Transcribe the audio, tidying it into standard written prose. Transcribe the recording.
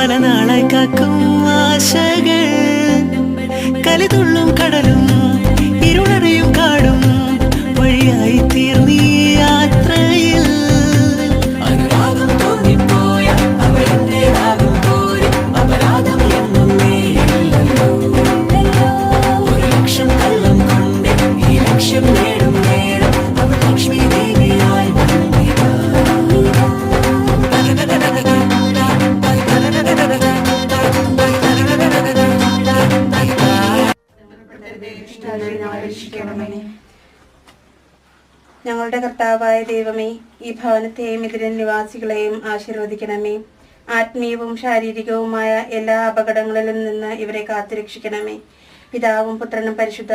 പല നാളായി കാക്കും ആശകൾ കലിതുള്ളും കടലും ഇരുളറിയും കാടും വഴിയായി തീർന്നീ യാത്രയിൽ അനുരാഗം തോന്നിപ്പോയ അവരെന്റേതാകും പോലെ അപരാധം എന്നും നേരില്ലല്ലോ ഒരു ലക്ഷം കള്ളം കൊണ്ട് ഈ ലക്ഷ്യം നേടും നേരം അവർ ലക്ഷ്മി ദേവിയായി ഞങ്ങളുടെ കർത്താവായ ദൈവമേ, ഈ ഭവനത്തെയും ഇതിലെ നിവാസികളെയും ആശീർവദിക്കണമേ. ആത്മീയവും ശാരീരികവുമായ എല്ലാ അപകടങ്ങളിലും നിന്ന് ഇവരെ കാത്തുരക്ഷിക്കണമേ. പിതാവും പുത്രനും പരിശുദ്ധ